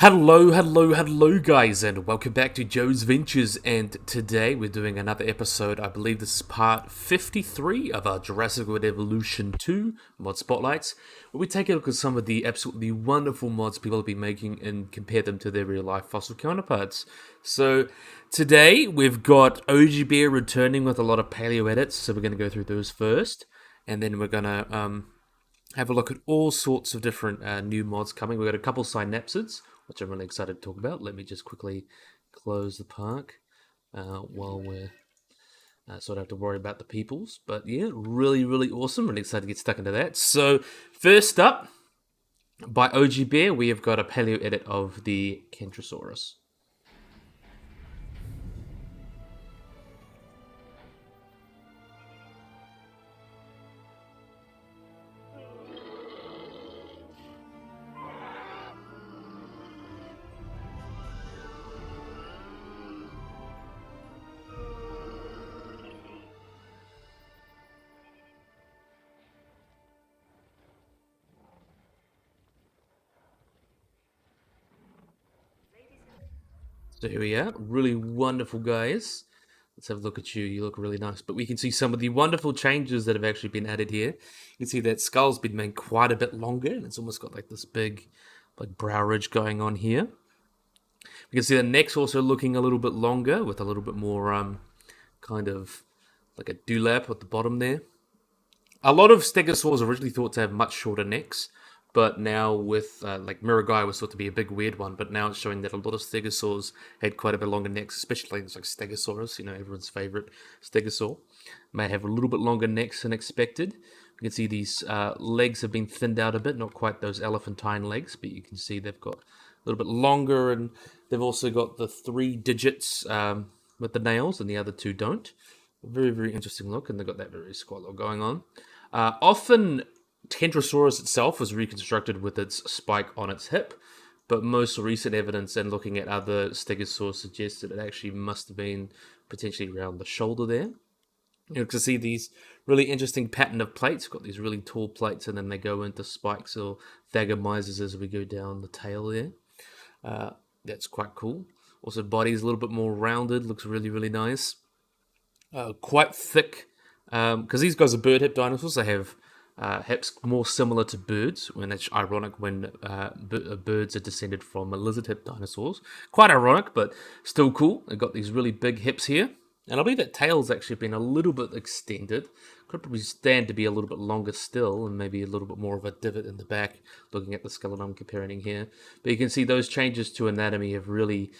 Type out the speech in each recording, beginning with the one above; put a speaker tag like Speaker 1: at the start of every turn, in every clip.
Speaker 1: Hello guys, and welcome back to Joe's Ventures. And today we're doing another episode. I believe this is part 53 of our Jurassic World Evolution 2 mod spotlights, where we take a look at some of the absolutely wonderful mods people have been making and compare them to their real life fossil counterparts. So today we've got OG Bear returning with a lot of paleo edits, so we're going to go through those first, and then we're going to have a look at all sorts of different new mods coming. We've got a couple synapsids, which I'm really excited to talk about. Let me just quickly close the park while we're sort of have to worry about the peoples. But yeah, really awesome. Really excited to get stuck into that. So first up, by OG Bear, we have got a paleo edit of the Kentrosaurus. So here we are, really wonderful guys. Let's have a look at you. You look really nice. But we can see some of the wonderful changes that have actually been added here. You can see that skull's been made quite a bit longer, and it's almost got like this big brow ridge going on here. We can see the neck's also looking a little bit longer with a little bit more kind of like a dewlap at the bottom there. A lot of stegosaurs originally thought to have much shorter necks, but now with like Miragai was thought to be a big weird one, but now it's showing that a lot of stegosaurs had quite a bit longer necks, especially things like Stegosaurus, everyone's favorite stegosaur, may have a little bit longer necks than expected. You can see these legs have been thinned out a bit, not quite those elephantine legs, but you can see they've got a little bit longer, and they've also got the 3 digits with the nails, and the other 2 don't. Very interesting look, and they've got that very squat look going on. Often, Kentrosaurus itself was reconstructed with its spike on its hip, but most recent evidence and looking at other stegosaurs suggests that it actually must have been potentially around the shoulder there. You can see these really interesting pattern of plates. Got these really tall plates, and then they go into spikes or thagomizers as we go down the tail there. That's quite cool. Also, body's a little bit more rounded. Looks really nice. Quite thick, because these guys are bird hip dinosaurs. They have hips more similar to birds, when it's ironic when birds are descended from lizard hip dinosaurs. Quite ironic, but still cool. They've got these really big hips here. And I believe that tail's actually been a little bit extended. Could probably stand to be a little bit longer still, and maybe a little bit more of a divot in the back, looking at the skeleton I'm comparing here. But you can see those changes to anatomy have really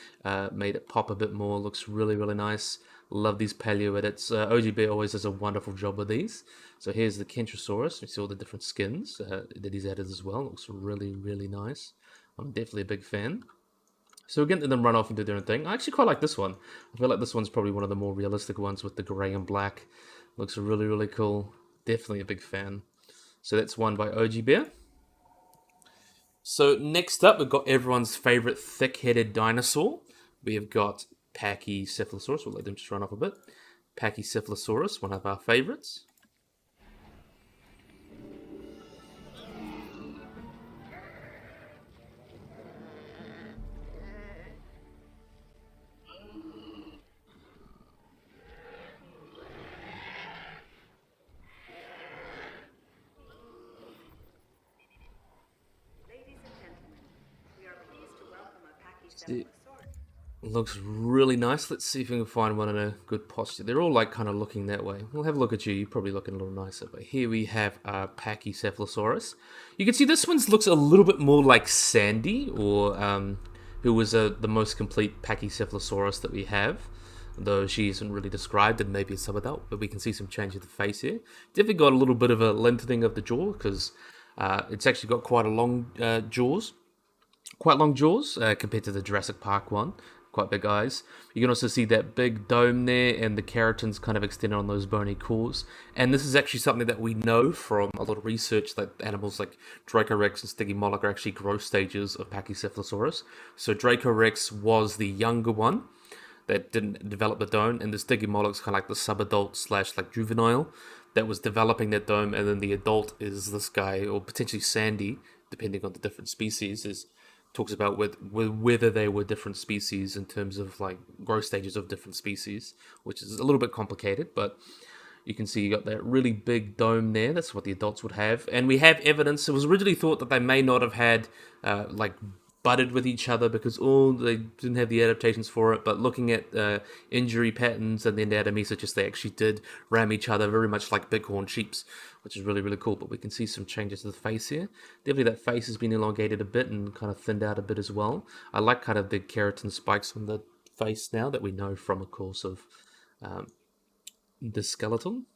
Speaker 1: made it pop a bit more. Looks really nice. Love these paleo edits. OGB always does a wonderful job with these. So here's the Kentrosaurus. We see all the different skins that he's added as well. Looks really nice. I'm definitely a big fan. So we're getting them run off and do their own thing. I actually quite like this one. I feel like this one's probably one of the more realistic ones with the grey and black. Looks really cool. Definitely a big fan. So that's one by OG Bear. So next up, we've got everyone's favorite thick-headed dinosaur. We have got Pachycephalosaurus. We'll let them just run off a bit. Pachycephalosaurus, one of our favorites. Looks really nice. Let's see if we can find one in a good posture. They're all like kind of looking that way. We'll have a look at you. You're probably looking a little nicer. But here we have Pachycephalosaurus. You can see this one looks a little bit more like Sandy, or who was the most complete Pachycephalosaurus that we have. Though she isn't really described, and maybe it's some adult. But we can see some change in the face here. Definitely got a little bit of a lengthening of the jaw, because it's actually got quite a long jaws. Quite long jaws compared to the Jurassic Park one. Quite big eyes. You can also see that big dome there, and the keratins kind of extended on those bony cores. And this is actually something that we know from a lot of research, that animals like Dracorex and Stygimoloch are actually growth stages of Pachycephalosaurus. So Dracorex was the younger one that didn't develop the dome, and the Stygimoloch's kind of like the subadult / like juvenile that was developing that dome, and then the adult is this guy, or potentially Sandy, depending on the different species, is talks about with whether they were different species in terms of like growth stages of different species, which is a little bit complicated, but you can see you got that really big dome there. That's what the adults would have. And we have evidence. It was originally thought that they may not have had like butted with each other because they didn't have the adaptations for it. But looking at injury patterns and the anatomy suggests they actually did ram each other very much like bighorn sheeps, which is really, really cool. But we can see some changes to the face here. Definitely that face has been elongated a bit and kind of thinned out a bit as well. I like kind of the keratin spikes on the face now that we know from a course of the skeleton.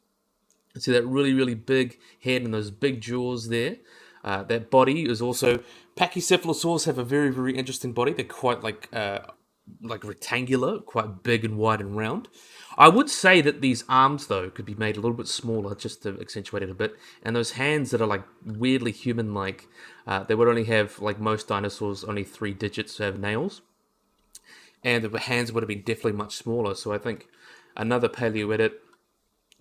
Speaker 1: See that really, really big head and those big jaws there. That body is also Pachycephalosaurs have a very, very interesting body. They're quite like rectangular, quite big and wide and round. I would say that these arms though could be made a little bit smaller just to accentuate it a bit. And those hands that are like weirdly human-like, they would only have, like most dinosaurs, only 3 digits to have nails. And the hands would have been definitely much smaller. So I think another paleo edit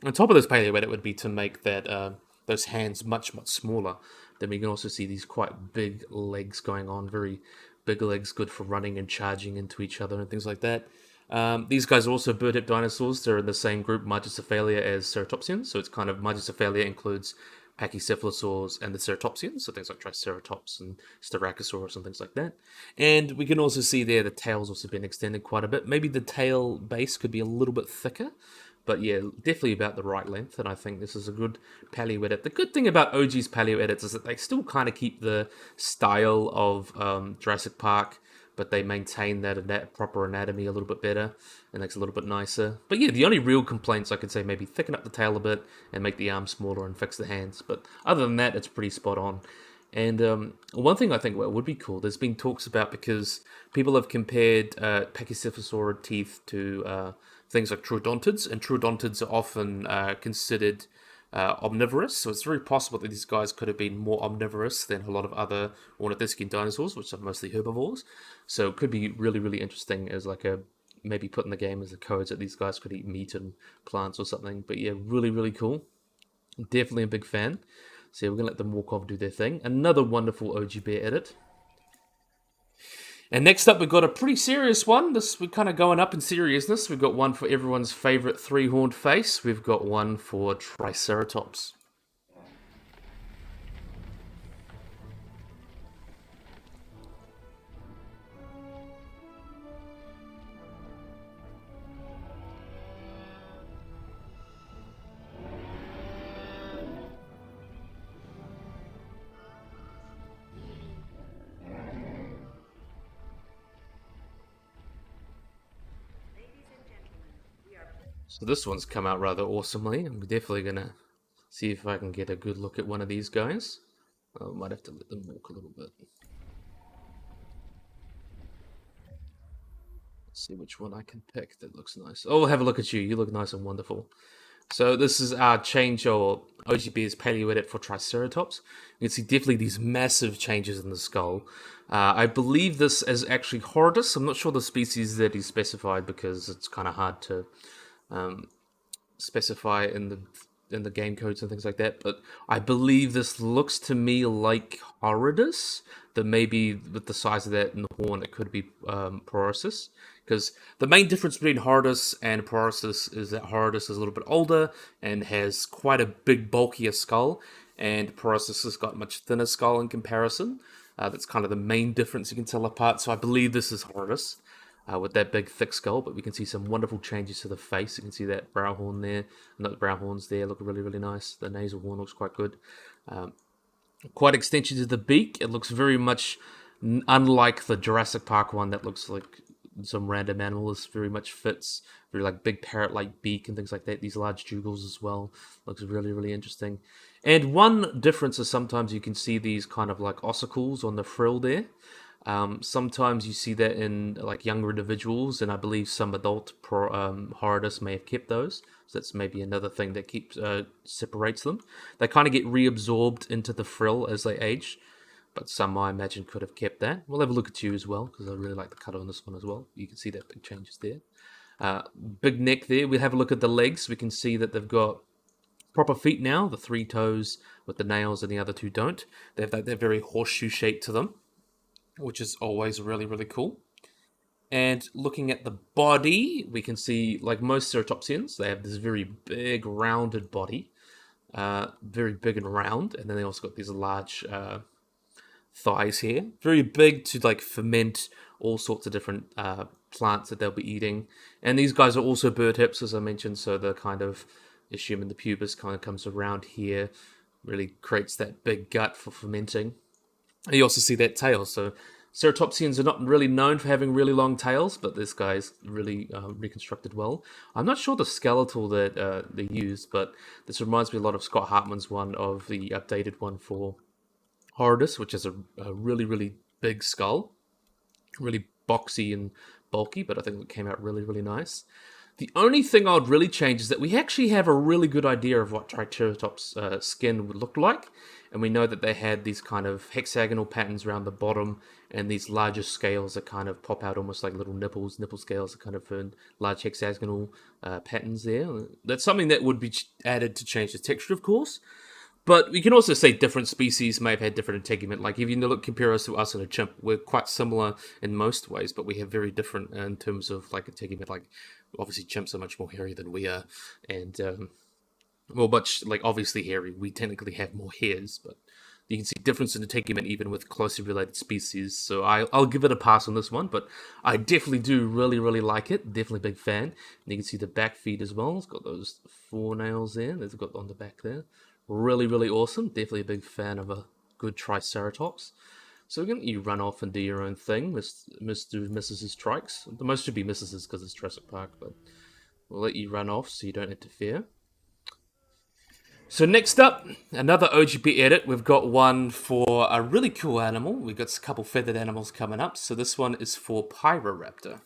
Speaker 1: on top of this paleo edit would be to make that those hands much, much smaller. Then we can also see these quite big legs going on, very big legs, good for running and charging into each other and things like that. These guys are also bird-hip dinosaurs. They're in the same group, Margicephalia, as ceratopsians. So it's kind of Margicephalia includes Pachycephalosaurs and the ceratopsians, so things like Triceratops and Styracosaurus and things like that. And we can also see there the tail's also been extended quite a bit. Maybe the tail base could be a little bit thicker. But yeah, definitely about the right length, and I think this is a good paleo edit. The good thing about OG's paleo edits is that they still kind of keep the style of Jurassic Park, but they maintain that proper anatomy a little bit better, and makes it a little bit nicer. But yeah, the only real complaints I could say maybe thicken up the tail a bit and make the arms smaller and fix the hands. But other than that, it's pretty spot on. And one thing I think would be cool, there's been talks about because people have compared Pachycephalosaur teeth to things like troodontids, and troodontids are often considered omnivorous, so it's very possible that these guys could have been more omnivorous than a lot of other ornithischian dinosaurs, which are mostly herbivores. So it could be really, really interesting as like a maybe put in the game as a code that these guys could eat meat and plants or something. But yeah, really, really cool. Definitely a big fan. So yeah, we're going to let them walk off and do their thing. Another wonderful OG Bear edit. And next up, we've got a pretty serious one. We're kind of going up in seriousness. We've got one for everyone's favorite 3-horned face. We've got one for Triceratops. So this one's come out rather awesomely. I'm definitely going to see if I can get a good look at one of these guys. I might have to let them walk a little bit. Let's see which one I can pick that looks nice. Oh, have a look at you. You look nice and wonderful. So this is our change or OGB's paleo edit for Triceratops. You can see definitely these massive changes in the skull. I believe this is actually Horridus. I'm not sure the species that is specified because it's kind of hard to specify in the game codes and things like that, but I believe this looks to me like Horridus, that maybe with the size of that and the horn it could be Porosus, because the main difference between Horridus and Porosus is that Horridus is a little bit older and has quite a big bulkier skull, and Porosus has got a much thinner skull in comparison. That's kind of the main difference you can tell apart, so I believe this is Horridus. With that big thick skull, but we can see some wonderful changes to the face. You can see that brow horn there, and the brow horns there look really, really nice. The nasal horn looks quite good. Quite extension to the beak. It looks very much unlike the Jurassic Park one that looks like some random animal. This very much fits. Very like big parrot-like beak and things like that. These large jugals as well. Looks really, really interesting. And one difference is sometimes you can see these kind of like ossicles on the frill there. Sometimes you see that in like younger individuals, and I believe some adult Horridus may have kept those. So that's maybe another thing that keeps separates them. They kind of get reabsorbed into the frill as they age, but some I imagine could have kept that. We'll have a look at you as well because I really like the cut on this one as well. You can see that big changes there. Big neck there. We'll have a look at the legs. We can see that they've got proper feet now. The 3 toes with the nails, and the other 2 don't. They have that very horseshoe shape to them. which is always really, really cool. And looking at the body, we can see, like most ceratopsians, they have this very big, rounded body, very big and round, and then they also got these large thighs here, very big to like ferment all sorts of different plants that they'll be eating. And these guys are also bird hips, as I mentioned, so the kind of ischium and the pubis kind of comes around here, really creates that big gut for fermenting. And you also see that tail. So ceratopsians are not really known for having really long tails, but this guy's really reconstructed well. I'm not sure the skeletal that they used, but this reminds me a lot of Scott Hartman's one of the updated one for Horridus, which is a really, really big skull, really boxy and bulky, but I think it came out really, really nice. The only thing I would really change is that we actually have a really good idea of what Triceratops' skin would look like, and we know that they had these kind of hexagonal patterns around the bottom, and these larger scales that kind of pop out almost like little nipples. Nipple scales that kind of large hexagonal patterns there. That's something that would be added to change the texture, of course. But we can also say different species may have had different integument. Like if you look, compare us to us and a chimp, we're quite similar in most ways, but we have very different in terms of like integument. Like obviously chimps are much more hairy than we are, and well, much like obviously hairy. We technically have more hairs, but you can see difference in integument even with closely related species. So I'll give it a pass on this one, but I definitely do really, really like it. Definitely a big fan. And you can see the back feet as well. It's got those 4 nails there. They've got on the back there. Really, really awesome. Definitely a big fan of a good Triceratops. So we're going to let you run off and do your own thing, Mr. Mrs. Trikes. The most should be Mrs. because it's Jurassic Park, but we'll let you run off so you don't interfere. So next up, another OGB edit. We've got one for a really cool animal. We've got a couple feathered animals coming up. So this one is for Pyroraptor.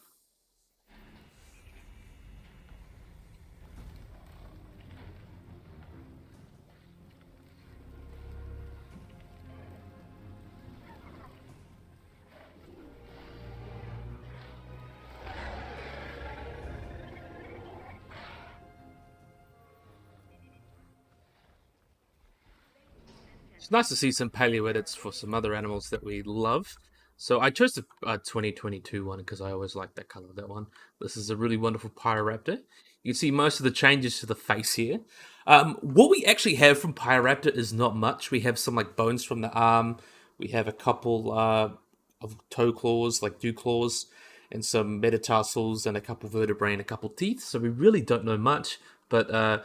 Speaker 1: It's nice to see some paleo edits for some other animals that we love. So I chose the 2022 one because I always like that color of that one. This is a really wonderful Pyroraptor. You can see most of the changes to the face here. What we actually have from Pyroraptor is not much. We have some like bones from the arm. We have a couple of toe claws, like dew claws, and some metatarsals, and a couple vertebrae and a couple teeth. So we really don't know much. But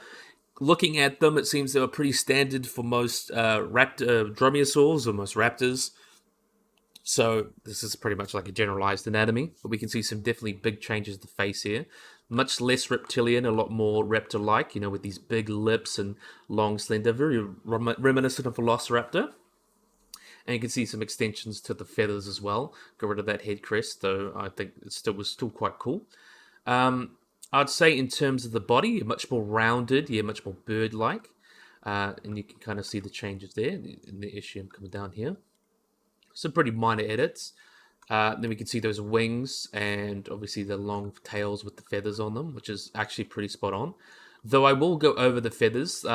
Speaker 1: looking at them, it seems they were pretty standard for most dromaeosaurs or most raptors. So this is pretty much like a generalized anatomy, but we can see some definitely big changes to the face here. Much less reptilian, a lot more raptor-like, with these big lips and long, slender, very reminiscent of Velociraptor. And you can see some extensions to the feathers as well. Got rid of that head crest, though I think it was still quite cool. I'd say in terms of the body, much more rounded, much more bird-like. And you can kind of see the changes there in the ischium coming down here. Some pretty minor edits. Then we can see those wings and obviously the long tails with the feathers on them, which is actually pretty spot on. Though I will go over the feathers.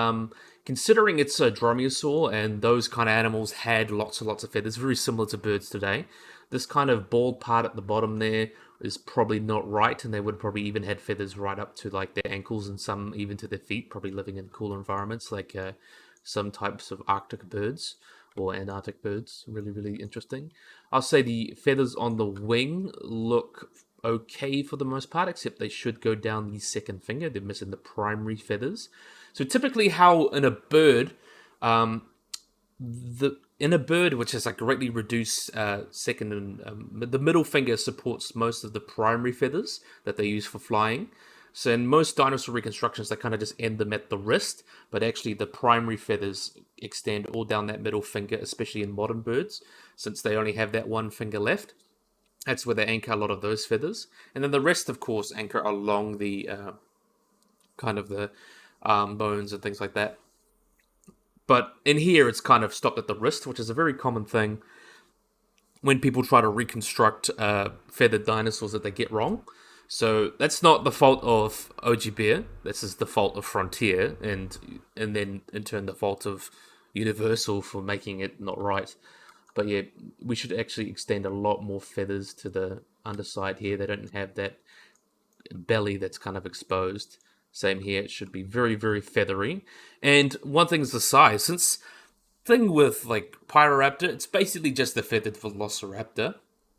Speaker 1: Considering it's a dromaeosaur and those kind of animals had lots and lots of feathers, very similar to birds today. This kind of bald part at the bottom there is probably not right, and they would probably even had feathers right up to like their ankles and some even to their feet, probably living in cooler environments like some types of Arctic birds or Antarctic birds. Really, really interesting. I'll say the feathers on the wing look okay for the most part, except they should go down the second finger. They're missing the primary feathers. So typically how in a bird, in a bird which has a greatly reduced second and the middle finger supports most of the primary feathers that they use for flying. So in most dinosaur reconstructions, they kind of just end them at the wrist, but actually the primary feathers extend all down that middle finger, especially in modern birds, since they only have that one finger left. That's where they anchor a lot of those feathers. And then the rest, of course, anchor along the kind of the bones and things like that. But in here, it's kind of stopped at the wrist, which is a very common thing when people try to reconstruct feathered dinosaurs that they get wrong. So that's not the fault of OG Bear. This is the fault of Frontier, and then in turn the fault of Universal for making it not right. But yeah, we should actually extend a lot more feathers to the underside here. They don't have that belly that's kind of exposed. Same here, it should be very, very feathery. And one thing is the size. Since thing with like Pyroraptor, it's basically just the feathered Velociraptor.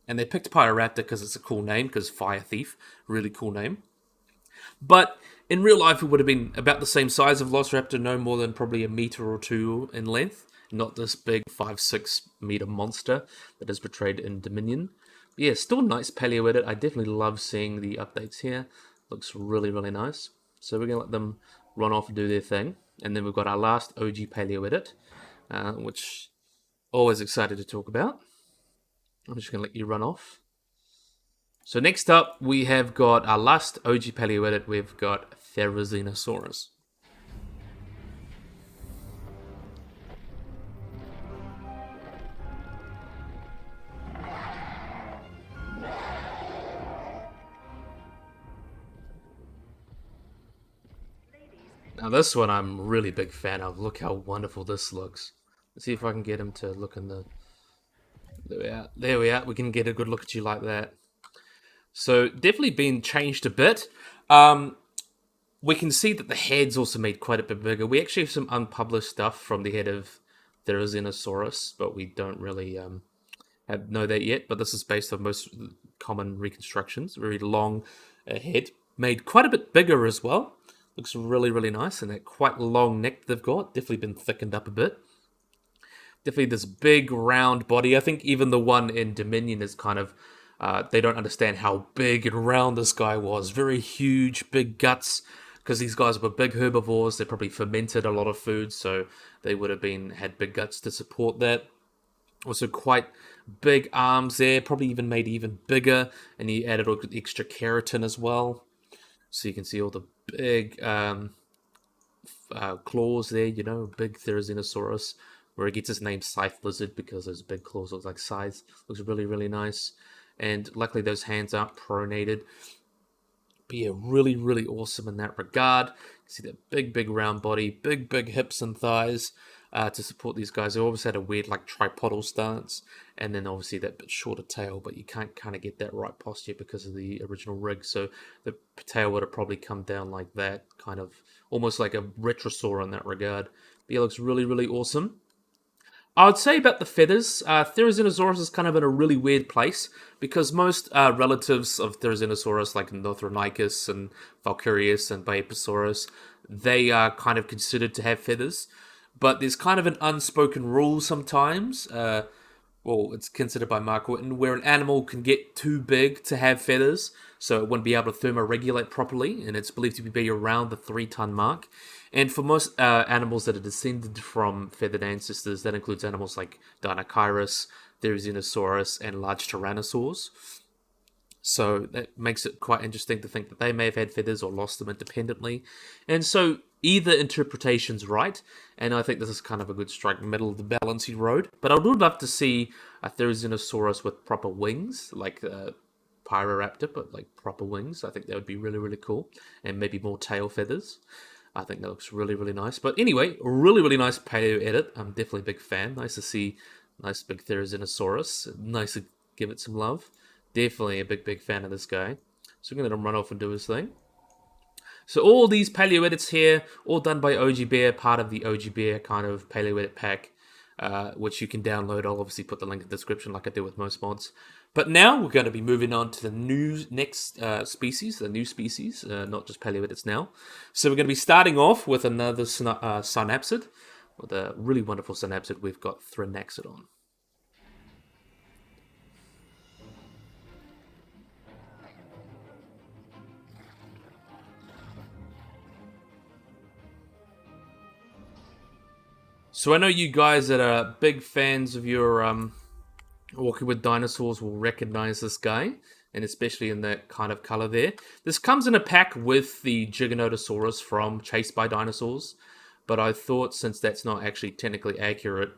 Speaker 1: And they picked Pyroraptor because it's a cool name, because Fire Thief, really cool name. But in real life, it would have been about the same size of Velociraptor, no more than probably a meter or two in length. Not this big 5-6 meter monster that is portrayed in Dominion. But yeah, still nice paleo edit. I definitely love seeing the updates here. Looks really, really nice. So we're going to let them run off and do their thing. And then we've got our last OG paleo edit, which always excited to talk about. I'm just going to let you run off. So next up, we have got our last OG paleo edit. We've got Therizinosaurus. Now this one I'm really big fan of. Look how wonderful this looks. Let's see if I can get him to look in the... There we are. There we are. We can get a good look at you like that. So definitely been changed a bit. We can see that the head's also made quite a bit bigger. We actually have some unpublished stuff from the head of Therizinosaurus, but we don't really know that yet. But this is based on most common reconstructions. Very long head, made quite a bit bigger as well. Looks really, really nice, and that quite long neck they've got. Definitely been thickened up a bit. Definitely this big round body. I think even the one in Dominion is kind of... they don't understand how big and round this guy was. Very huge, big guts. Because these guys were big herbivores. They probably fermented a lot of food, so they would have had big guts to support that. Also quite big arms there. Probably even made even bigger. And he added extra keratin as well. So you can see all the big claws there, you know, big Therizinosaurus, where it gets its name Scythe Lizard because those big claws look like scythes. Looks really, really nice. And luckily those hands aren't pronated. But yeah, really, really awesome in that regard. You see that big, big round body, big, big hips and thighs to support these guys. They always had a weird like tripodal stance, and then obviously that bit shorter tail, but you can't kind of get that right posture because of the original rig. So the tail would have probably come down like that, kind of almost like a retrosaur in that regard. But yeah, looks really, really awesome. I would say about the feathers, Therizinosaurus is kind of in a really weird place because most relatives of Therizinosaurus, like Northronicus and Valkyrius and Bioposaurus, they are kind of considered to have feathers. But there's kind of an unspoken rule sometimes. Well, it's considered by Mark Whitten, where an animal can get too big to have feathers, so it wouldn't be able to thermoregulate properly, and it's believed to be around the 3-ton mark. And for most animals that are descended from feathered ancestors, that includes animals like Dinosaurs, Therizinosaurus, and large tyrannosaurs. So that makes it quite interesting to think that they may have had feathers or lost them independently. And so either interpretation's right, and I think this is kind of a good strike middle of the balancey road. But I would love to see a Therizinosaurus with proper wings, like Pyroraptor, but like proper wings. I think that would be really, really cool. And maybe more tail feathers. I think that looks really, really nice. But anyway, really, really nice paleo edit. I'm definitely a big fan. Nice to see nice big Therizinosaurus. Nice to give it some love. Definitely a big, big fan of this guy. So we're going to let him run off and do his thing. So all these paleo edits here, all done by OG Bear, part of the OG Bear kind of paleo edit pack, which you can download. I'll obviously put the link in the description like I do with most mods. But now we're going to be moving on to the next species, the new species, not just paleo edits now. So we're going to be starting off with another synapsid, with a really wonderful synapsid. We've got Thrinaxodon. So I know you guys that are big fans of your Walking with Dinosaurs will recognize this guy, and especially in that kind of color there. This comes in a pack with the Giganotosaurus from Chased by Dinosaurs, but I thought since that's not actually technically accurate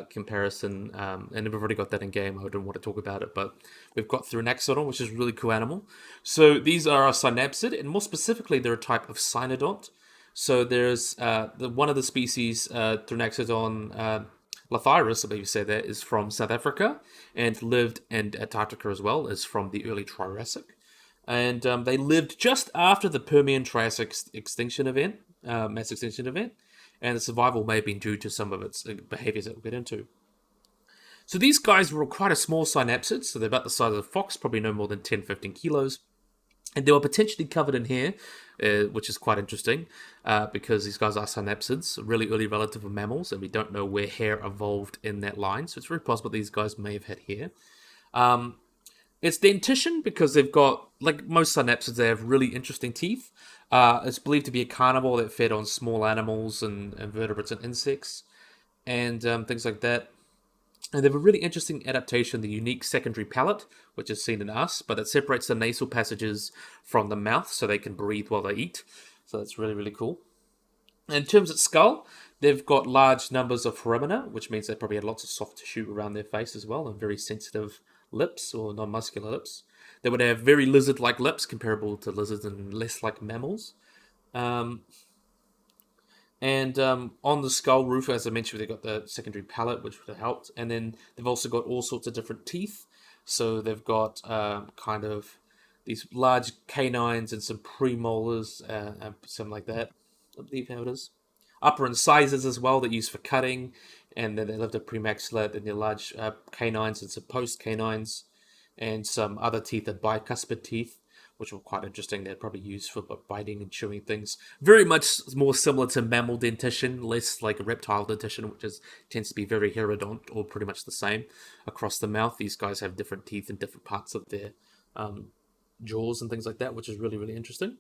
Speaker 1: comparison, and we've already got that in game, I didn't want to talk about it, but we've got Thrinaxodon, which is a really cool animal. So these are a synapsid, and more specifically, they're a type of cynodont. So there's one of the species, Thrinaxodon Lathyrus, I believe you say that, is from South Africa and lived in Antarctica as well, is from the early Triassic. And they lived just after the Permian-Triassic extinction event, mass extinction event, and the survival may have been due to some of its behaviors that we'll get into. So these guys were quite a small synapsid, so they're about the size of a fox, probably no more than 10, 15 kilos. And they were potentially covered in hair, which is quite interesting, because these guys are synapsids, really early relative of mammals, and we don't know where hair evolved in that line, so it's very possible these guys may have had hair. It's dentition because they've got, like most synapsids, they have really interesting teeth. It's believed to be a carnivore that fed on small animals and invertebrates and insects and things like that. And they have a really interesting adaptation, the unique secondary palate, which is seen in us, but it separates the nasal passages from the mouth so they can breathe while they eat. So that's really, really cool. In terms of skull, they've got large numbers of foramina, which means they probably had lots of soft tissue around their face as well, and very sensitive lips or non-muscular lips. They would have very lizard-like lips, comparable to lizards and less like mammals. And on the skull roof, as I mentioned, they've got the secondary palate, which would have helped. And then they've also got all sorts of different teeth. So they've got kind of these large canines and some premolars, something like that. I believe how it is. Upper incisors as well that used for cutting. And then they lived a premaxilla, then their large canines and some post canines. And some other teeth, the bicuspid teeth, which were quite interesting. They're probably used for biting and chewing things. Very much more similar to mammal dentition, less like a reptile dentition, which tends to be very herodont or pretty much the same across the mouth. These guys have different teeth in different parts of their jaws and things like that, which is really, really interesting.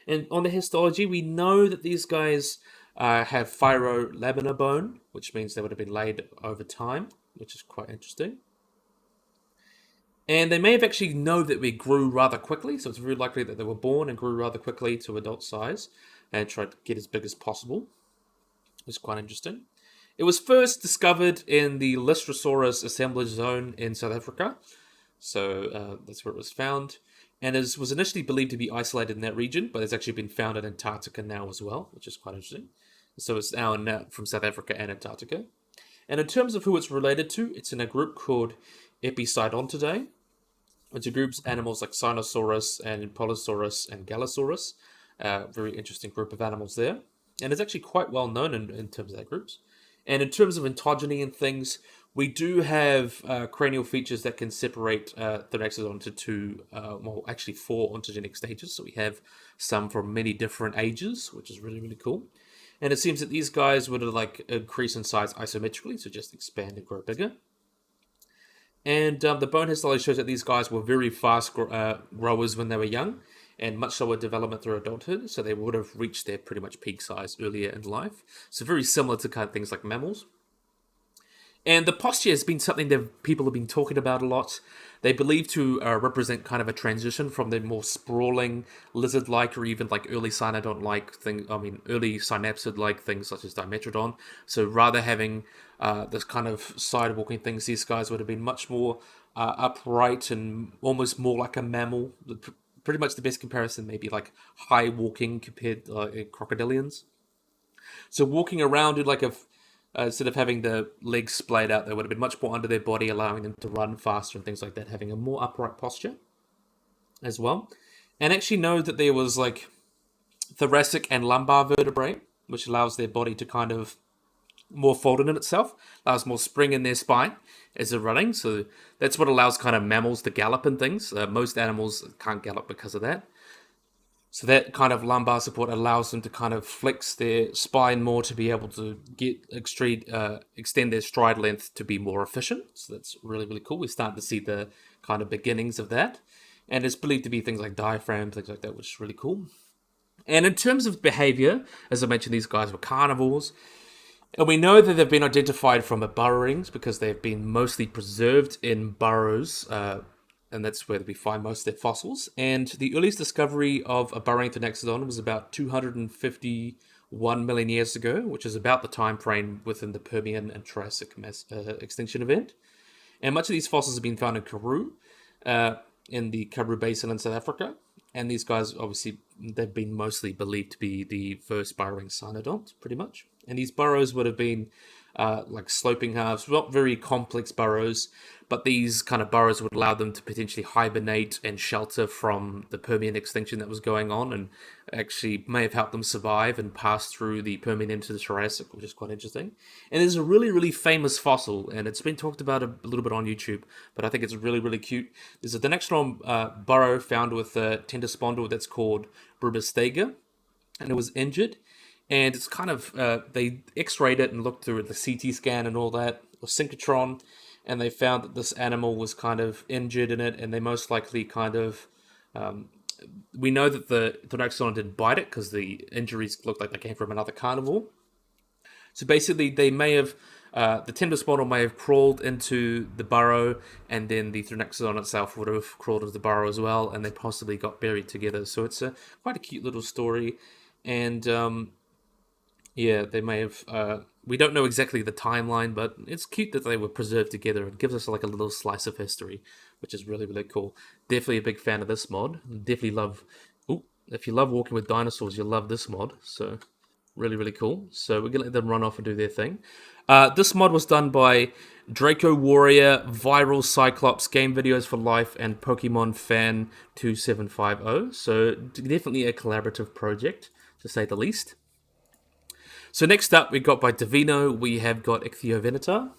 Speaker 1: And on the histology, we know that these guys have phylolaminar bone, which means they would have been laid over time, which is quite interesting. And they may have actually known that we grew rather quickly, so it's very likely that they were born and grew rather quickly to adult size and tried to get as big as possible. It's quite interesting. It was first discovered in the Lystrosaurus assemblage zone in South Africa, so that's where it was found. And it was initially believed to be isolated in that region, but it's actually been found in Antarctica now as well, which is quite interesting. So it's now from South Africa and Antarctica. And in terms of who it's related to, it's in a group called Epicydontidae, which groups animals like Sinosaurus and Polosaurus and Galosaurus. Very interesting group of animals there. And it's actually quite well known in terms of that groups. And in terms of ontogeny and things, we do have cranial features that can separate Thanaxodon into two, actually four ontogenic stages. So we have some from many different ages, which is really, really cool. And it seems that these guys would like increase in size isometrically, so just expand and grow bigger. And the bone histology shows that these guys were very fast growers when they were young, and much slower development through adulthood, so they would have reached their pretty much peak size earlier in life. So very similar to kind of things like mammals. And the posture has been something that people have been talking about a lot. They believe to represent kind of a transition from the more sprawling lizard-like or even like early cynodont-like thing. I mean, early synapsid-like things such as Dimetrodon. So rather having this kind of side-walking things, these guys would have been much more upright and almost more like a mammal. Pretty much the best comparison, maybe like high walking compared to crocodilians. So walking around in like a instead of having the legs splayed out, they would have been much more under their body, allowing them to run faster and things like that, having a more upright posture as well. And actually know that there was like thoracic and lumbar vertebrae, which allows their body to kind of more folded in itself, allows more spring in their spine as they're running. So that's what allows kind of mammals to gallop and things. Most animals can't gallop because of that. So that kind of lumbar support allows them to kind of flex their spine more to be able to extend their stride length to be more efficient. So that's really, really cool. We're starting to see the kind of beginnings of that. And it's believed to be things like diaphragm, things like that, which is really cool. And in terms of behavior, as I mentioned, these guys were carnivores. And we know that they've been identified from the burrowings because they've been mostly preserved in burrows, and that's where we find most of their fossils. And the earliest discovery of a burrowing Thanaxodon was about 251 million years ago, which is about the time frame within the Permian and Triassic mass extinction event. And much of these fossils have been found in Karoo, in the Karoo Basin in South Africa. And these guys, obviously, they've been mostly believed to be the first burrowing cynodont, pretty much. And these burrows would have been like sloping halves, not very complex burrows, but these kind of burrows would allow them to potentially hibernate and shelter from the Permian extinction that was going on, and actually may have helped them survive and pass through the Permian into the Jurassic, which is quite interesting. And there's a really, really famous fossil, and it's been talked about a little bit on YouTube, but I think it's really, really cute. There's a Dinosaur burrow found with a tender spondyle that's called Brubistega, and it was injured. And it's kind of they X-rayed it and looked through the CT scan and all that, or synchrotron, and they found that this animal was kind of injured in it, and they most likely kind of we know that the Tyrannosaurus didn't bite it because the injuries looked like they came from another carnivore. So basically, they may have the timber spottle may have crawled into the burrow, and then the Tyrannosaurus itself would have crawled into the burrow as well, and they possibly got buried together. So it's a quite a cute little story, and yeah, they may have. We don't know exactly the timeline, but it's cute that they were preserved together. It gives us like a little slice of history, which is really, really cool. Definitely a big fan of this mod. Definitely love. Ooh, if you love walking with dinosaurs, you'll love this mod. So really, really cool. So we're gonna let them run off and do their thing. This mod was done by Draco Warrior, Viral Cyclops, Game Videos for Life, and Pokemon Fan 2750. So definitely a collaborative project, to say the least. So next up, we got by Divino, we have got Ichthyovenator.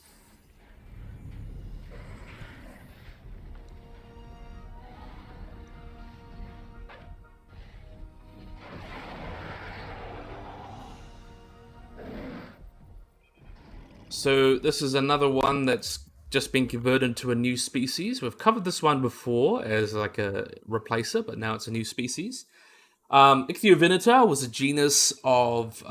Speaker 1: So this is another one that's just been converted into a new species. We've covered this one before as like a replacer, but now it's a new species. Ichthyovenator was a genus of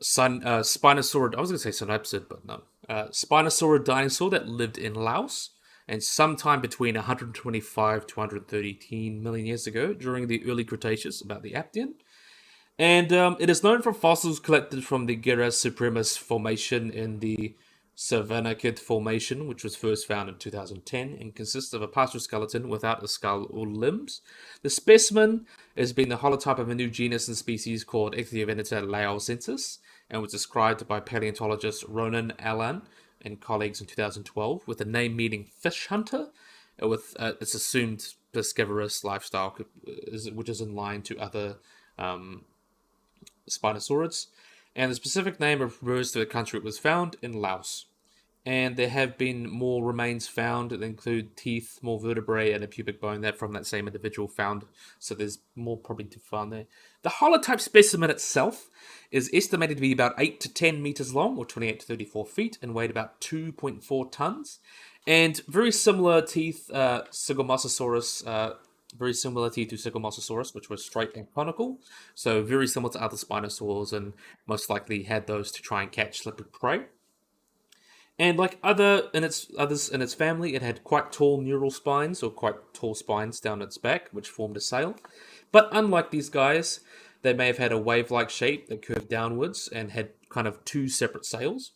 Speaker 1: Spinosaurid. I was going to say Synapsid, but no. Spinosaurid dinosaur that lived in Laos, and sometime between 125 to 113 million years ago during the early Cretaceous, about the Aptian. And it is known from fossils collected from the Gyrus Supremus Formation in the Savannakid Formation, which was first found in 2010 and consists of a partial skeleton without a skull or limbs. The specimen has been the holotype of a new genus and species called Ichthyovenator laosensis and was described by paleontologist Ronan Allan and colleagues in 2012 with the name meaning fish hunter, with its assumed piscivorous lifestyle, which is in line to other Spinosaurids, and the specific name refers to the country it was found in Laos. And there have been more remains found that include teeth, more vertebrae, and a pubic bone that from that same individual found. So there's more probably to find there. The holotype specimen itself is estimated to be about 8 to 10 meters long, or 28 to 34 feet, and weighed about 2.4 tons. And very similar teeth, Sigomosasaurus, very similar to Sigomosasaurus, which was straight and conical. So very similar to other Spinosaurs, and most likely had those to try and catch slippery prey. And like others in its family, it had quite tall neural spines, or quite tall spines down its back, which formed a sail. But unlike these guys, they may have had a wave-like shape that curved downwards and had kind of two separate sails,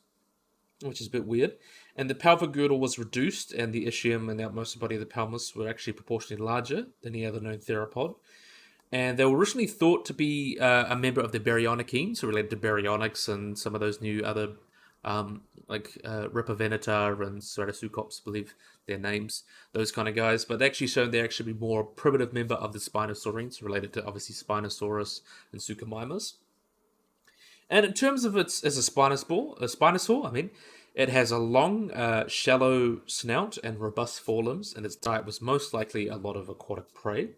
Speaker 1: which is a bit weird. And the pelvic girdle was reduced, and the ischium and the outmost body of the pelvis were actually proportionally larger than any other known theropod. And they were originally thought to be a member of the Baryonychines, so related to baryonyx and some of those new other, like Ripavenator and Ceratosucops, I believe their names, those kind of guys. But they actually showed they actually be more primitive member of the Spinosaurines, related to obviously Spinosaurus and Suchomimus. And in terms of its as a Spinosaur, I mean, it has a long, shallow snout and robust forelimbs, and its diet was most likely a lot of aquatic prey.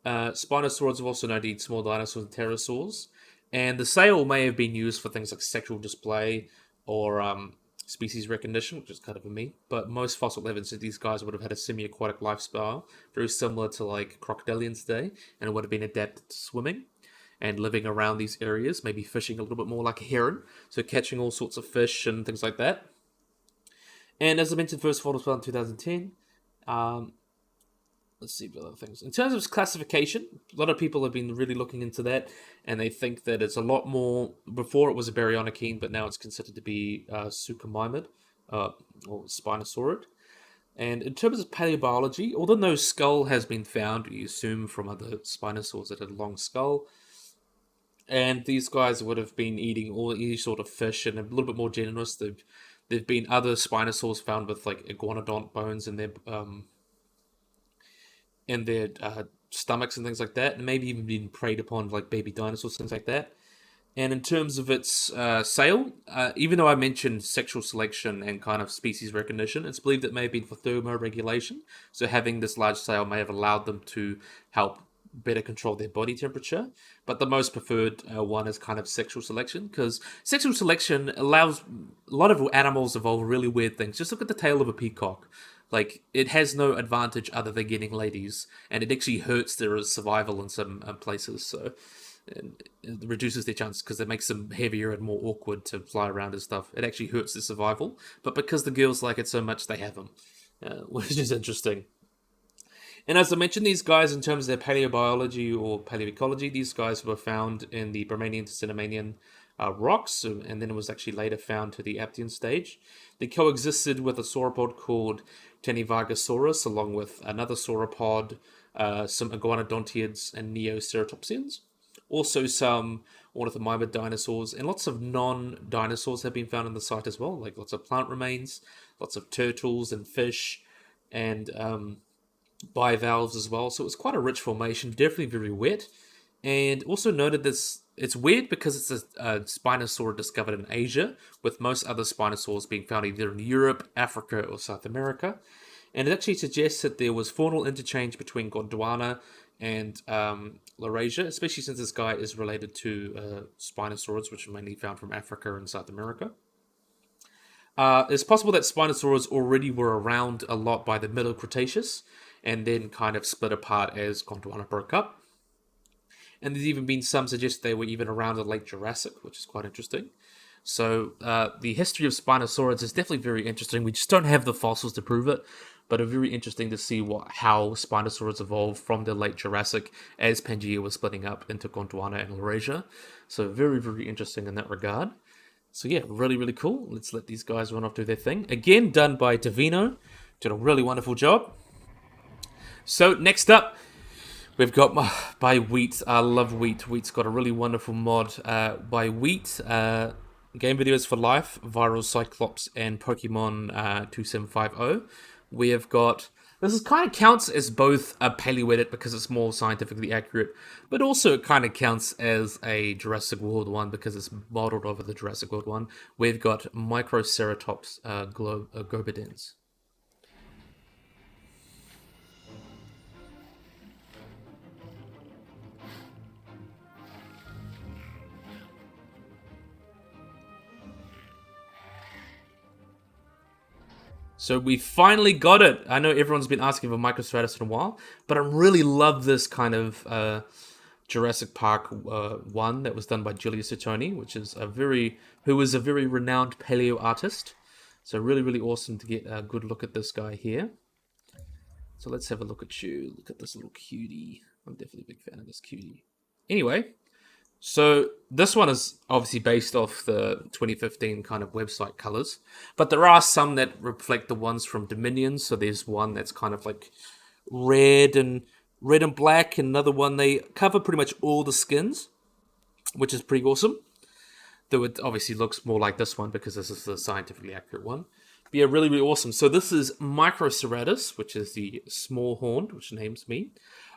Speaker 1: Spinosaurs are also known to eat small dinosaurs and pterosaurs, and the sail may have been used for things like sexual display or species recognition, which is kind of a meme. But most fossil evidence that these guys would have had a semi-aquatic lifestyle, very similar to like crocodilians today, and it would have been adapted to swimming and living around these areas, maybe fishing a little bit more like a heron, so catching all sorts of fish and things like that. And as I mentioned, first photo was found in 2010. Let's see other things. In terms of its classification, a lot of people have been really looking into that, and they think that it's a lot more. Before it was a baryonychine, but now it's considered to be Suchomimid, or Spinosaurid. And in terms of paleobiology, although no skull has been found, we assume from other Spinosaurs that had a long skull, and these guys would have been eating any sort of fish and a little bit more generous. There've been other spinosaurs found with like iguanodont bones in their stomachs and things like that, and maybe even been preyed upon like baby dinosaurs, things like that. And in terms of its sale, even though I mentioned sexual selection and kind of species recognition, it's believed it may have been for thermoregulation. So having this large sale may have allowed them to help better control their body temperature. But the most preferred one is kind of sexual selection, because sexual selection allows a lot of animals evolve really weird things. Just look at the tail of a peacock. Like, it has no advantage other than getting ladies, and it actually hurts their survival in some places. So it reduces their chances because it makes them heavier and more awkward to fly around and stuff. It actually hurts their survival, but because the girls like it so much, they have them, which is interesting. And as I mentioned, these guys, in terms of their paleobiology or paleoecology, these guys were found in the Bromanian to Cenomanian rocks, and then it was actually later found to the Aptian stage. They coexisted with a sauropod called Tenivargosaurus, along with another sauropod, some iguanodontids, and neoceratopsians. Also, some ornithomimid dinosaurs, and lots of non-dinosaurs have been found in the site as well, like lots of plant remains, lots of turtles and fish, and bivalves as well. So it was quite a rich formation, definitely very wet. And also noted this, it's weird because it's a Spinosaur discovered in Asia, with most other Spinosaurs being found either in Europe, Africa, or South America. And it actually suggests that there was faunal interchange between Gondwana and Laurasia, especially since this guy is related to Spinosaurs, which are mainly found from Africa and South America. It's possible that Spinosaurs already were around a lot by the Middle Cretaceous, and then kind of split apart as Gondwana broke up. And there's even been some suggest they were even around the late Jurassic, which is quite interesting. So the history of Spinosaurus is definitely very interesting. We just don't have the fossils to prove it, but it's very interesting to see how Spinosaurus evolved from the late Jurassic as Pangaea was splitting up into Gondwana and Laurasia. So very, very interesting in that regard. So yeah, really, really cool. Let's let these guys run off do their thing. Again, done by Davino. Did a really wonderful job. So next up, we've got by Wheat. I love Wheat. Wheat's got a really wonderful mod by Wheat. Game Videos for Life, Viral Cyclops, and Pokemon 2750. We have got... This is kind of counts as both a paleo-edit because it's more scientifically accurate, but also it kind of counts as a Jurassic World one because it's modeled over the Jurassic World one. We've got Microceratops gobidens. So we finally got it. I know everyone's been asking for Microstratus in a while, but I really love this kind of Jurassic Park one that was done by Julius Ottoni, who was a very renowned paleo artist. So really, really awesome to get a good look at this guy here. So let's have a look at you. Look at this little cutie. I'm definitely a big fan of this cutie. Anyway, so this one is obviously based off the 2015 kind of website colors, but there are some that reflect the ones from Dominion. So there's one that's kind of like red and black, and another one they cover pretty much all the skins, which is pretty awesome. Though it obviously looks more like this one because this is the scientifically accurate one. But yeah, really, really awesome. So this is Microceratus, which is the small horned, which names me.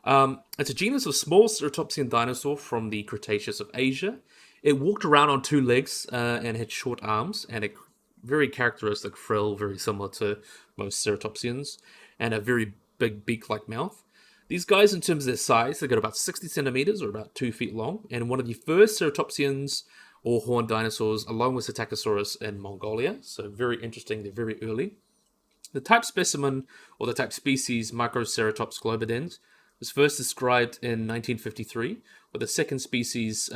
Speaker 1: It's a genus of small ceratopsian dinosaur from the Cretaceous of Asia. It walked around on two legs and had short arms and a very characteristic frill, very similar to most ceratopsians, and a very big beak-like mouth. These guys, in terms of their size, they got about 60 centimeters or about 2 feet long, and one of the first ceratopsians or horned dinosaurs, along with Psittacosaurus in Mongolia. So very interesting. They're very early. The type specimen, or the type species, Microceratops globidens, was first described in 1953, with the second species,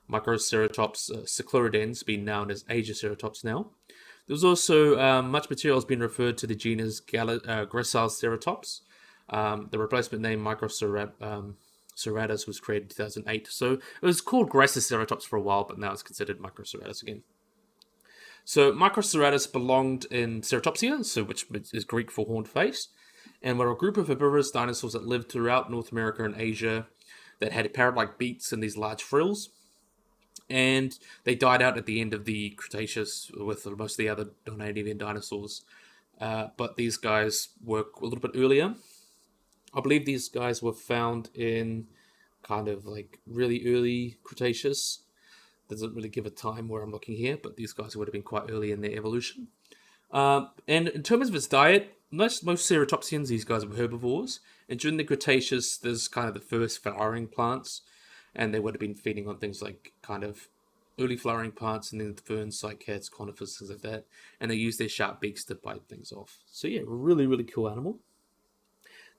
Speaker 1: Microceratops cycloridens, being known as Asiaceratops now. There's also much material has been referred to the genus Gracilceratops. The replacement name Microceratus was created in 2008. So it was called Gracilceratops for a while, but now it's considered Microceratus again. So Microceratus belonged in Ceratopsia, which is Greek for horned face, and were a group of herbivorous dinosaurs that lived throughout North America and Asia that had parrot-like beaks and these large frills. and they died out at the end of the Cretaceous with most of the other non-avian dinosaurs. But these guys were a little bit earlier. I believe these guys were found in kind of like really early Cretaceous. Doesn't really give a time where I'm looking here, but these guys would have been quite early in their evolution. And in terms of its diet, most ceratopsians, these guys were herbivores. And during the Cretaceous, there's kind of the first flowering plants, and they would have been feeding on things like kind of early flowering plants and then ferns, cycads, conifers, things like that. And they use their sharp beaks to bite things off. So yeah, really, really cool animal.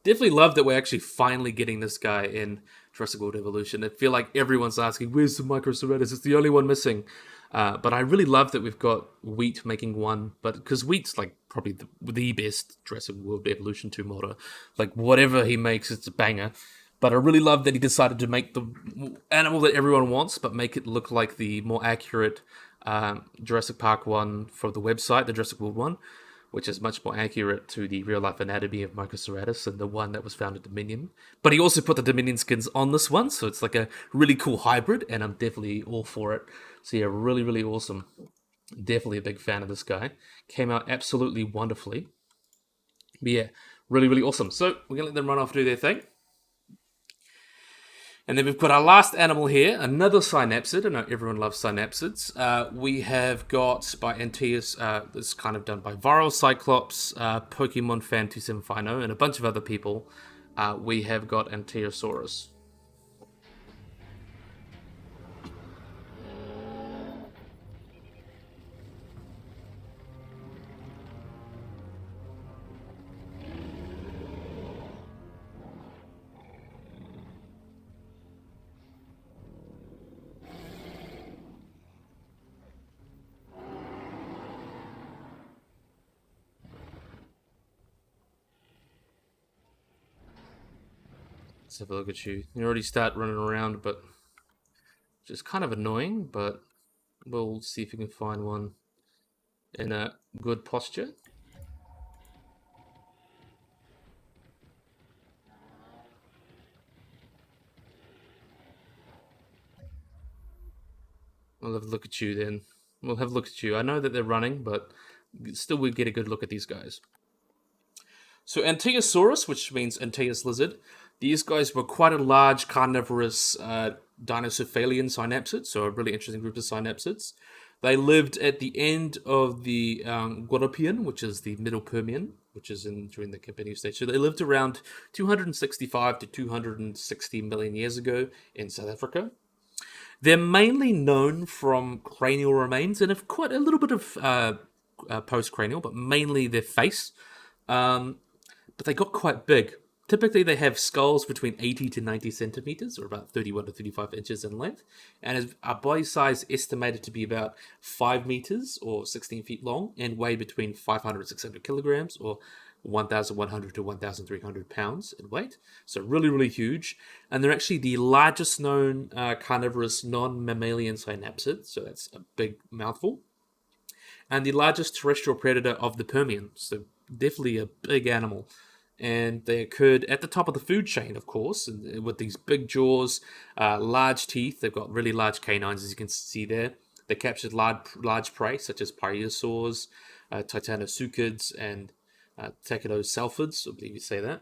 Speaker 1: Definitely love that we're actually finally getting this guy in Jurassic World Evolution. I feel like everyone's asking, where's the Microceratus? It's the only one missing. But I really love that we've got Wheat making one, but because Wheat's like probably the best Jurassic World Evolution 2 modder. Like whatever he makes, it's a banger. But I really love that he decided to make the animal that everyone wants, but make it look like the more accurate Jurassic Park one for the website, the Jurassic World one, which is much more accurate to the real-life anatomy of Microceratus than the one that was found at Dominion. But he also put the Dominion skins on this one, so it's like a really cool hybrid, and I'm definitely all for it. So yeah, really, really awesome. Definitely a big fan of this guy. Came out absolutely wonderfully. But yeah, really, really awesome. So we're going to let them run off and do their thing. And then we've got our last animal here, another synapsid. I know everyone loves synapsids. We have got by Antaeus, it's kind of done by Viral Cyclops, Pokemon Fan 2750, and a bunch of other people. We have got Anteosaurus. Let's have a look at you. You already start running around, but just kind of annoying, but we'll see if we can find one in a good posture. We'll have a look at you then. We'll have a look at you. I know that they're running, but still we get a good look at these guys. So Anteosaurus, which means Antaeus lizard, these guys were quite a large carnivorous dinocephalian synapsid, so a really interesting group of synapsids. They lived at the end of the Guadeloupean, which is the Middle Permian, which is during the Campanian stage. So they lived around 265 to 260 million years ago in South Africa. They're mainly known from cranial remains and have quite a little bit of post-cranial, but mainly their face. But they got quite big. Typically, they have skulls between 80 to 90 centimeters, or about 31 to 35 inches in length, and a body size estimated to be about 5 meters or 16 feet long, and weigh between 500 to 600 kilograms, or 1,100 to 1,300 pounds in weight. So really, really huge. And they're actually the largest known carnivorous non-mammalian synapsid, so that's a big mouthful. And the largest terrestrial predator of the Permian, so definitely a big animal. And they occurred at the top of the food chain, of course, with these big jaws, large teeth. They've got really large canines, as you can see there. They captured large prey, such as pyrrhosaurs, titanosuchids, and Tachydosalphids, I believe you say that.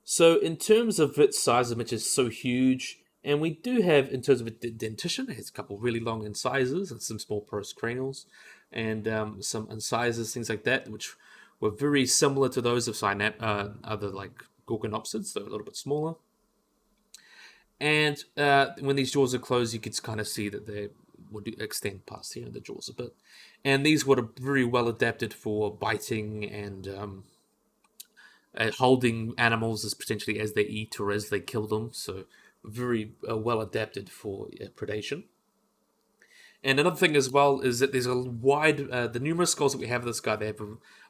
Speaker 1: So in terms of its size, which is so huge, and we do have, in terms of its dentition, it has a couple really long incisors and some small postcranials, and some incisors, things like that, which were very similar to those of other like Gorgonopsids, though a little bit smaller. And when these jaws are closed, you can kind of see that they would extend past here the jaws a bit. And these were very well adapted for biting and holding animals as potentially as they eat or as they kill them. So very well adapted for predation. And another thing as well is that there's a wide, the numerous skulls that we have of this guy, they have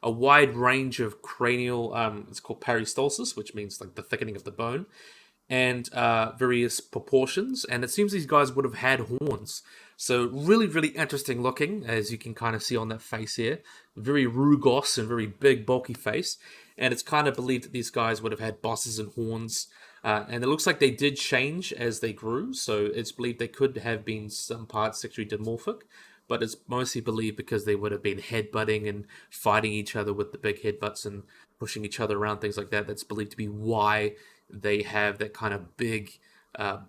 Speaker 1: a wide range of cranial, it's called peristalsis, which means like the thickening of the bone. and various proportions, and it seems these guys would have had horns. So really, really interesting looking, as you can kind of see on that face here. Very rugose and very big, bulky face. And it's kind of believed that these guys would have had bosses and horns. And it looks like they did change as they grew, so it's believed they could have been some parts sexually dimorphic, but it's mostly believed because they would have been headbutting and fighting each other with the big headbutts and pushing each other around, things like that. That's believed to be why they have that kind of big,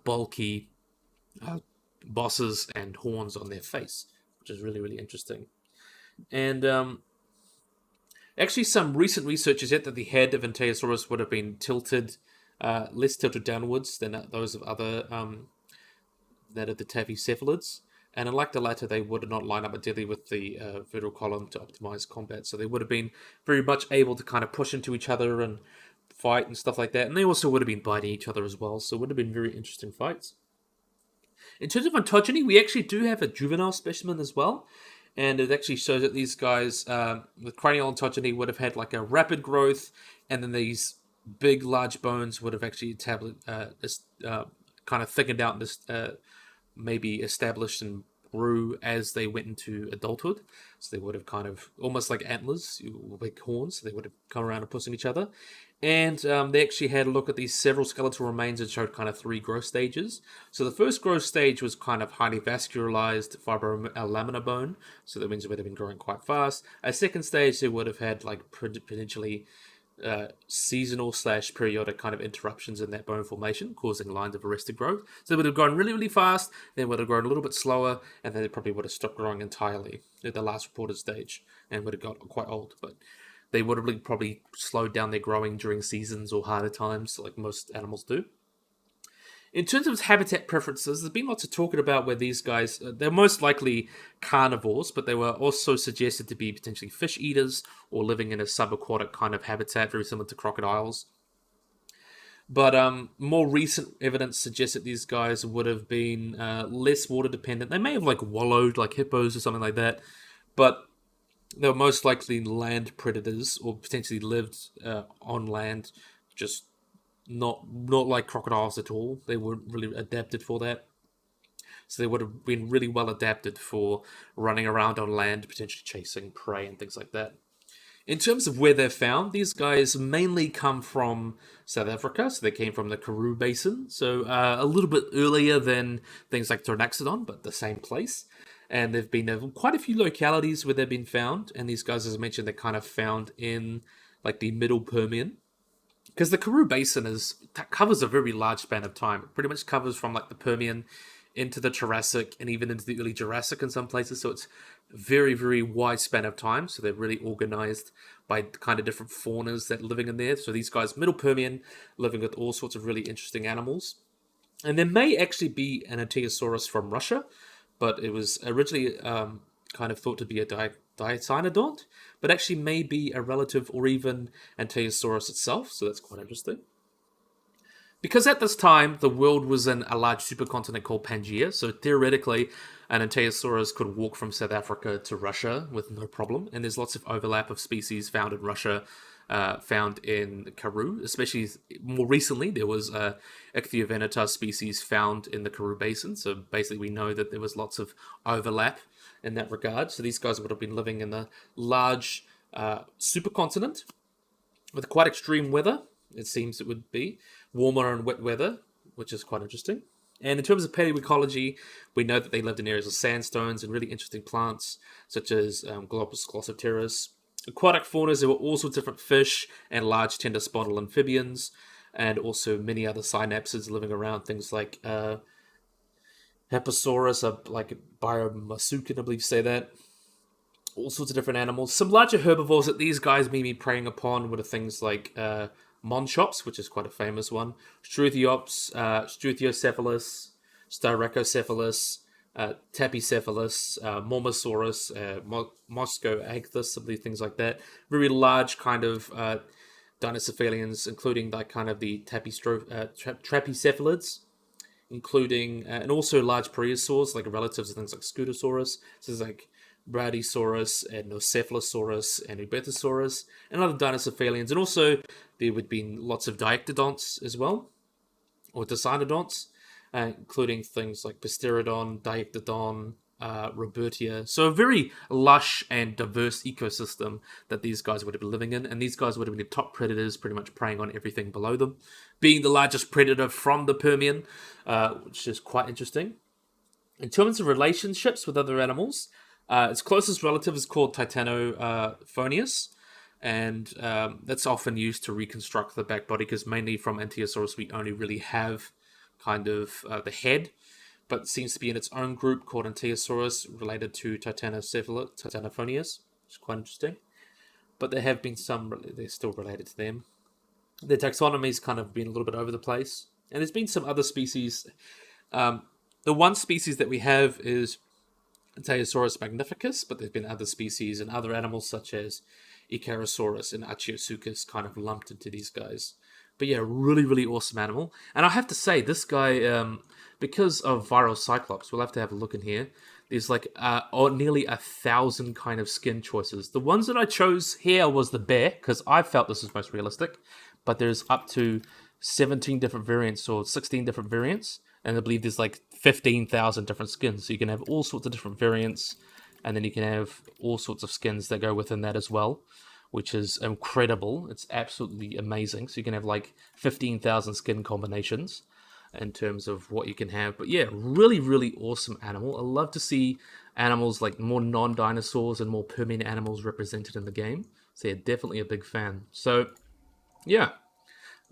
Speaker 1: bulky bosses and horns on their face, which is really, really interesting. And actually, some recent research has yet that the head of Ankylosaurus would have been tilted, less tilted downwards than those of other that of the tachycephalids. And unlike the latter, they would not line up ideally with the vertebral column to optimize combat. So they would have been very much able to kind of push into each other and fight and stuff like that. And they also would have been biting each other as well. So it would have been very interesting fights. In terms of ontogeny, we actually do have a juvenile specimen as well. And it actually shows that these guys with cranial ontogeny would have had like a rapid growth, and then these big, large bones would have actually kind of thickened out and maybe established and grew as they went into adulthood. So they would have kind of almost like antlers, big horns. So they would have come around and pushing each other. And they actually had a look at these several skeletal remains and showed kind of 3 growth stages. So the first growth stage was kind of highly vascularized fibrolamina bone. So that means it would have been growing quite fast. A second stage, they would have had like potentially seasonal / periodic kind of interruptions in that bone formation, causing lines of arrested growth. So they would have grown really, really fast, then would have grown a little bit slower, and then they probably would have stopped growing entirely at the last reported stage and would have got quite old. But they would have probably slowed down their growing during seasons or harder times, like most animals do. In terms of habitat preferences, there's been lots of talking about where these guys, they're most likely carnivores, but they were also suggested to be potentially fish eaters or living in a subaquatic kind of habitat, very similar to crocodiles. But more recent evidence suggests that these guys would have been less water dependent. They may have like wallowed like hippos or something like that, but they were most likely land predators or potentially lived on land, just not like crocodiles at all. They weren't really adapted for that. So they would have been really well adapted for running around on land, potentially chasing prey and things like that. In terms of where they're found, these guys mainly come from South Africa, so they came from the Karoo Basin, so a little bit earlier than things like Pterodaxodon, but the same place. And there've been quite a few localities where they've been found, and these guys, as I mentioned, they're kind of found in like the Middle Permian, because the Karoo Basin covers a very large span of time. It pretty much covers from like the Permian into the Jurassic and even into the early Jurassic in some places. So it's a very, very wide span of time. So they're really organized by kind of different faunas that are living in there. So these guys, Middle Permian, living with all sorts of really interesting animals. And there may actually be an Ankylosaurus from Russia, but it was originally kind of thought to be a Dinosaur, but actually may be a relative or even Ankylosaurus itself, so that's quite interesting. Because at this time, the world was in a large supercontinent called Pangaea, so theoretically, an Ankylosaurus could walk from South Africa to Russia with no problem, and there's lots of overlap of species found in Russia, found in Karoo, especially more recently, there was a Ichthyovenitas species found in the Karoo Basin, so basically we know that there was lots of overlap in that regard. So these guys would have been living in a large supercontinent with quite extreme weather. It seems it would be warmer and wet weather, which is quite interesting. And in terms of paleoecology, we know that they lived in areas of sandstones and really interesting plants, such as Globus glossopteris. Aquatic faunas, there were all sorts of different fish and large tender spinal amphibians, and also many other synapses living around, things like Hepasaurus, like Biomasukin, I believe you say that. All sorts of different animals. Some larger herbivores that these guys may be preying upon were things like Monshops, which is quite a famous one, Struthiops, Strutiocephalus, Styracocephalus, Tachycephalus, Mormosaurus, Moscow Agthus, some of these things like that. Very large kind of dinocephalians, including like kind of the Traphecephalids, including and also large plesiosaurs, like relatives of things like Scutosaurus. So there's like Bradysaurus and Nocephalosaurus and Ubethosaurus and other dinocephalians. And also there would be lots of Diectodonts as well. or Dicynodonts, including things like Pisterodon, Diectodon, Robertia. So a very lush and diverse ecosystem that these guys would have been living in, and these guys would have been the top predators, pretty much preying on everything below them, being the largest predator from the Permian, which is quite interesting. In terms of relationships with other animals, its closest relative is called Titanophonius, and that's often used to reconstruct the back body because mainly from Ankylosaurus we only really have kind of the head, but it seems to be in its own group called Ankylosaurus related to Titanophonius, which is quite interesting. But there have been some, they're still related to them. Their taxonomy's kind of been a little bit over the place, and there's been some other species. The one species that we have is Ankylosaurus magnificus, but there's been other species and other animals such as Icarosaurus and Archaeosuchus kind of lumped into these guys. But yeah, really, really awesome animal. And I have to say, this guy, because of viral cyclops, we'll have to have a look in here. There's like nearly 1,000 kind of skin choices. The ones that I chose here was the bear, because I felt this was most realistic. But there's up to 17 different variants or 16 different variants. And I believe there's like 15,000 different skins. So you can have all sorts of different variants. And then you can have all sorts of skins that go within that as well, which is incredible. It's absolutely amazing. So you can have like 15,000 skin combinations in terms of what you can have. But yeah, really, really awesome animal. I love to see animals like more non-dinosaurs and more Permian animals represented in the game. So yeah, definitely a big fan. So yeah,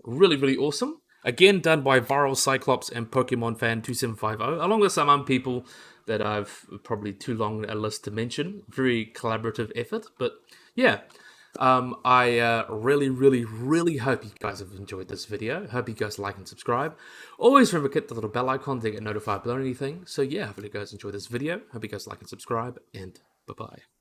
Speaker 1: really, really awesome. Again, done by Viral Cyclops and Pokemon Fan 2750, along with some other people that I've probably too long a list to mention. Very collaborative effort, but yeah. I really, really, really hope you guys have enjoyed this video. Hope you guys like and subscribe. Always remember to hit the little bell icon to get notified about anything. So yeah, hope you guys enjoyed this video. Hope you guys like and subscribe, and bye-bye.